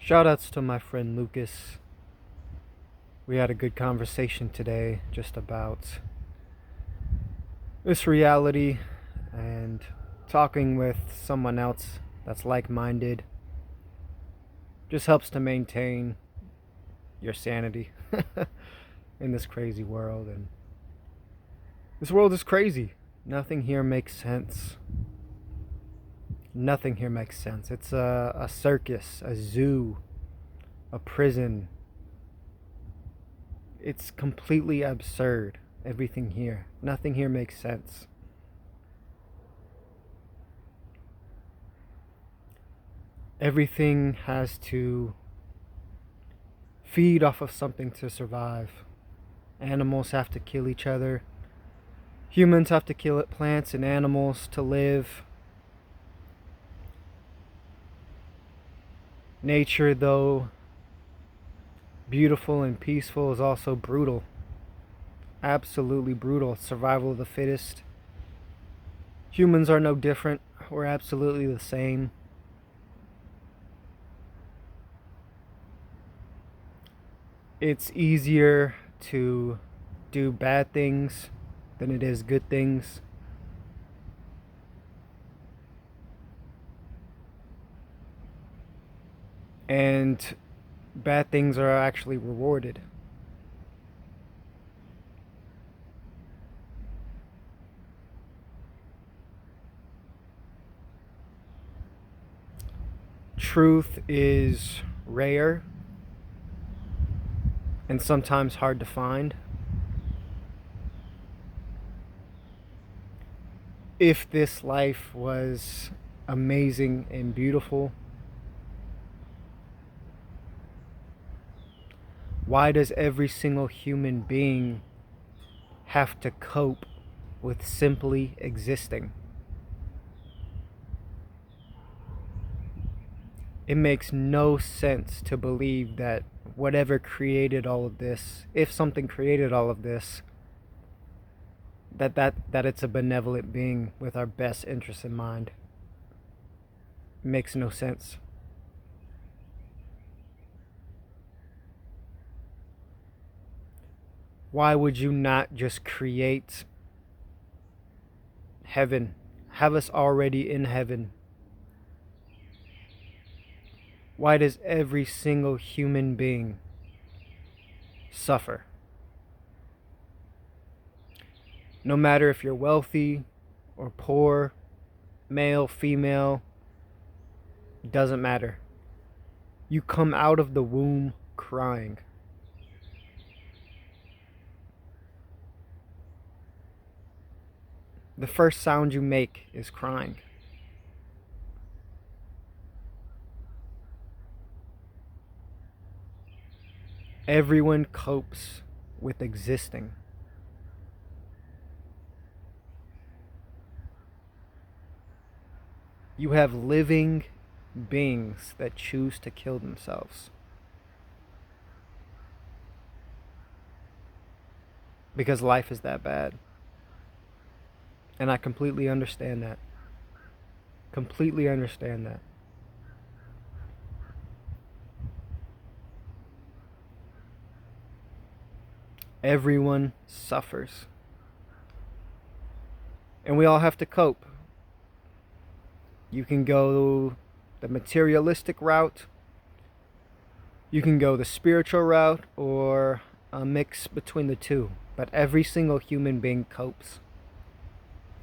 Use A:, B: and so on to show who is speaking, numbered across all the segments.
A: Shoutouts to my friend Lucas. We had a good conversation today just about this reality and talking with someone else that's like minded just helps to maintain your sanity in this crazy world. And this world is crazy. Nothing here makes sense. Nothing here makes sense. It's a circus, a zoo, a prison. It's completely absurd, everything here. Nothing here makes sense. Everything has to feed off of something to survive. Animals have to kill each other. Humans have to kill plants and animals to live. Nature, though beautiful and peaceful, is also brutal. Absolutely brutal. Survival of the fittest. Humans are no different. We're absolutely the same. It's easier to do bad things than it is good things. And bad things are actually rewarded. Truth is rare and sometimes hard to find. If this life was amazing and beautiful, why does every single human being have to cope with simply existing? It makes no sense to believe that whatever created all of this, if something created all of this, that it's a benevolent being with our best interests in mind. It makes no sense. Why would you not just create heaven? Have us already in heaven. Why does every single human being suffer? No matter if you're wealthy or poor, male, female, doesn't matter. You come out of the womb crying. The first sound you make is crying. Everyone copes with existing. You have living beings that choose to kill themselves because life is that bad. And I completely understand that. Completely understand that. Everyone suffers. And we all have to cope. You can go the materialistic route, you can go the spiritual route, or a mix between the two. But every single human being copes.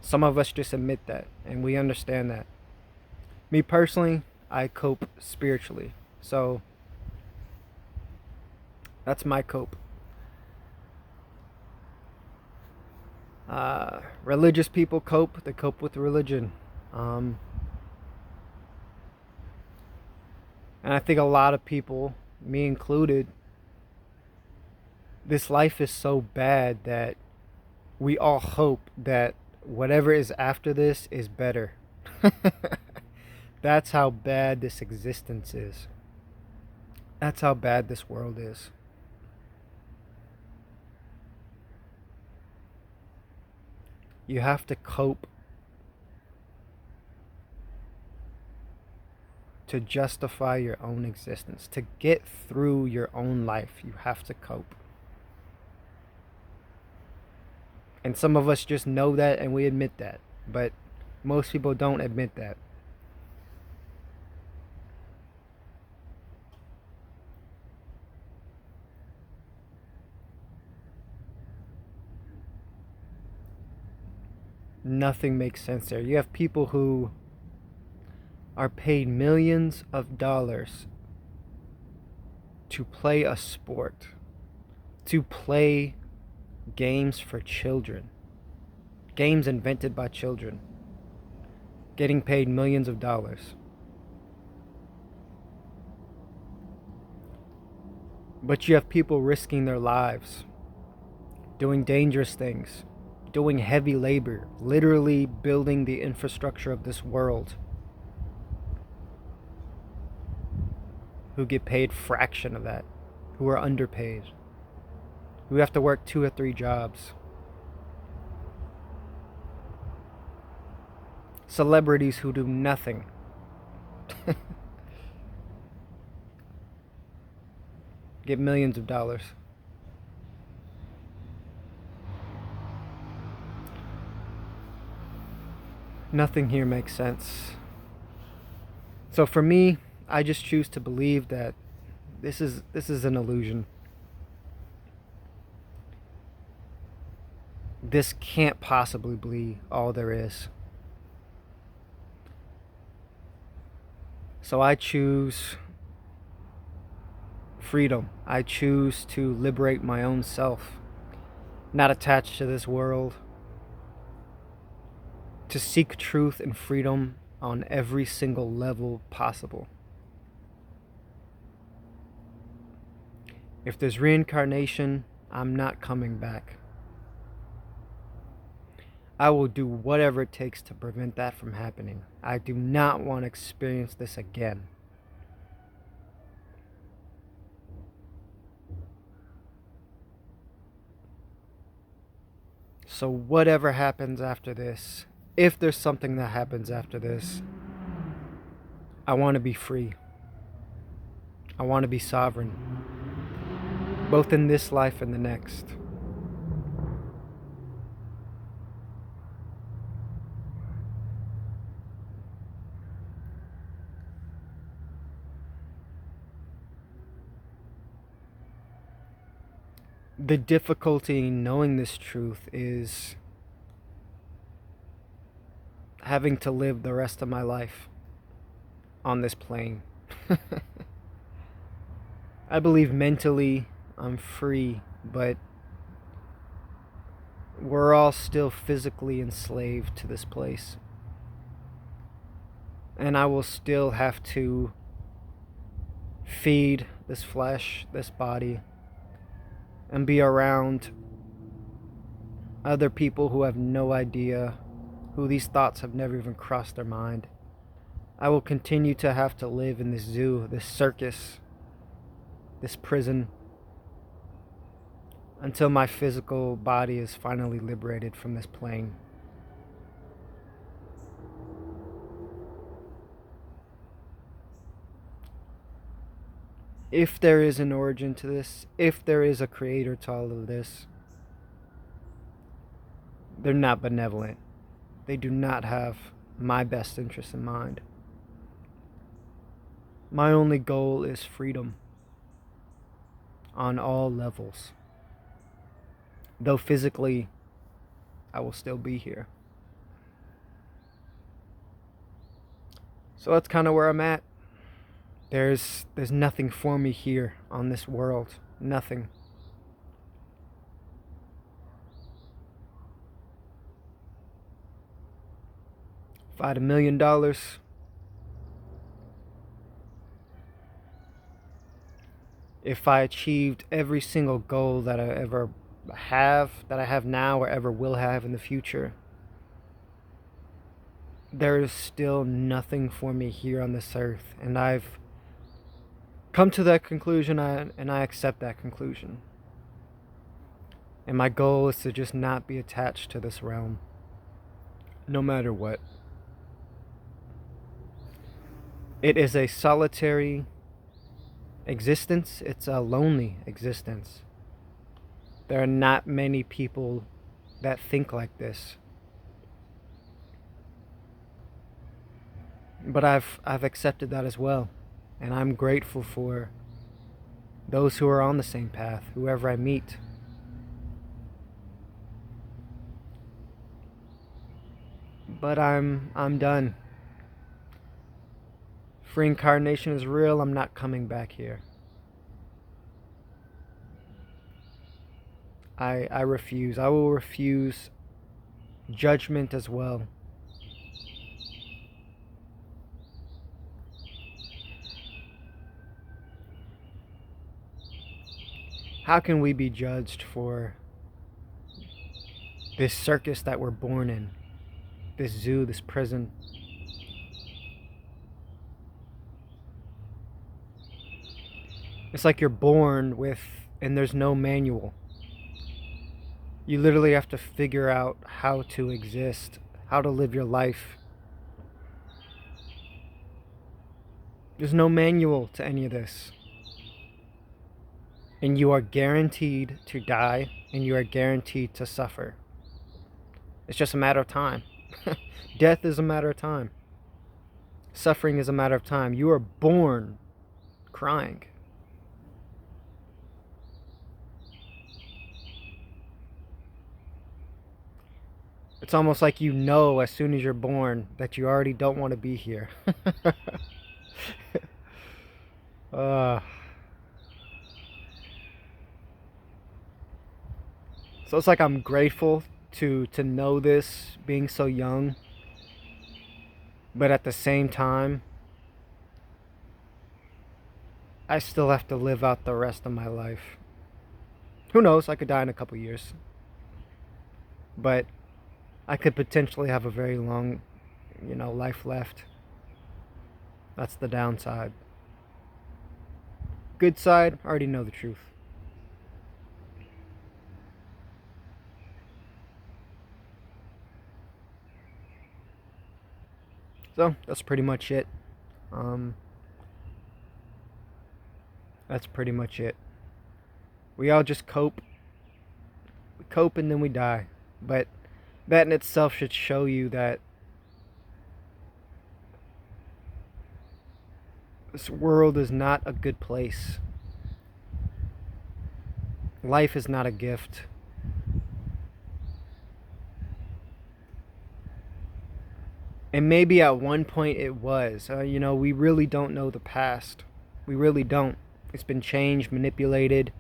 A: Some of us just admit that, and we understand that. Me personally, I cope spiritually. So that's my cope. Religious people cope. They cope with religion. And I think a lot of people, me included, this life is so bad that we all hope that whatever is after this is better. That's how bad this existence is. That's how bad this world is. You have to cope to justify your own existence. To get through your own life, you have to cope. And some of us just know that and we admit that. But most people don't admit that. Nothing makes sense there. You have people who are paid millions of dollars to play a sport, to play games for children, games invented by children, getting paid millions of dollars. But you have people risking their lives, doing dangerous things, doing heavy labor, literally building the infrastructure of this world, who get paid fraction of that, who are underpaid, who have to work 2 or 3 jobs. Celebrities who do nothing. Get millions of dollars. Nothing here makes sense. So for me, I just choose to believe that this is an illusion. This can't possibly be all there is. So I choose freedom. I choose to liberate my own self, not attached to this world, to seek truth and freedom on every single level possible. If there's reincarnation, I'm not coming back. I will do whatever it takes to prevent that from happening. I do not want to experience this again. So whatever happens after this, if there's something that happens after this, I want to be free. I want to be sovereign, both in this life and the next. The difficulty in knowing this truth is having to live the rest of my life on this plane. I believe mentally I'm free, but we're all still physically enslaved to this place. And I will still have to feed this flesh, this body, and be around other people who have no idea, who these thoughts have never even crossed their mind. I will continue to have to live in this zoo, this circus, this prison, until my physical body is finally liberated from this plane. If there is an origin to this, if there is a creator to all of this, they're not benevolent. They do not have my best interest in mind. My only goal is freedom on all levels. Though physically, I will still be here. So that's kind of where I'm at. There's nothing for me here on this world. Nothing. If I had $1 million, if I achieved every single goal that I ever have, that I have now or ever will have in the future, there is still nothing for me here on this earth. And I've come to that conclusion, and I accept that conclusion. And my goal is to just not be attached to this realm, no matter what. It is a solitary existence. It's a lonely existence. There are not many people that think like this. But I've accepted that as well. And I'm grateful for those who are on the same path, whoever I meet. But I'm done. If reincarnation is real, I'm not coming back here. I refuse. I will refuse judgment as well. How can we be judged for this circus that we're born in? This zoo, this prison? It's like you're born with, and there's no manual. You literally have to figure out how to exist, how to live your life. There's no manual to any of this. And you are guaranteed to die, and you are guaranteed to suffer. It's just a matter of time. Death is a matter of time. Suffering is a matter of time. You are born crying. It's almost like you know as soon as you're born that you already don't want to be here. uh, so it's like I'm grateful to know this being so young, but at the same time I still have to live out the rest of my life. Who knows, I could die in a couple years, but I could potentially have a very long, life left. That's the downside. Good side, I already know the truth. So that's pretty much it. Um, that's pretty much it. We all just cope. We cope and then we die. But that in itself should show you that this world is not a good place. Life is not a gift. And maybe at one point it was. We really don't know the past. We really don't. It's been changed, manipulated,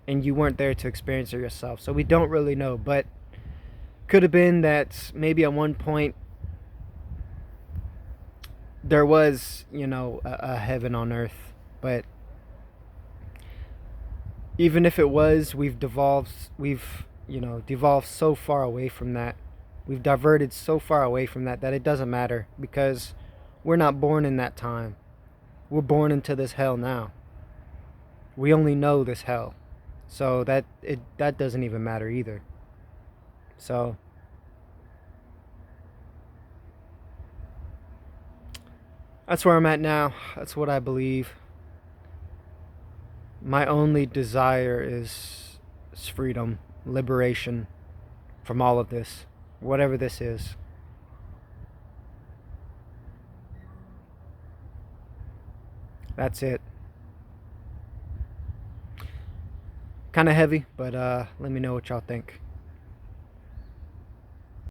A: and you weren't there to experience it yourself. So we don't really know. But could have been that maybe at one point there was, a heaven on earth. But even if it was, devolved so far away from that. We've diverted so far away from that it doesn't matter, because we're not born in that time. We're born into this hell now. We only know this hell. So that doesn't even matter either. So that's where I'm at now. That's what I believe. My only desire is freedom, liberation from all of this, whatever this is. That's it. Kind of heavy, but let me know what y'all think.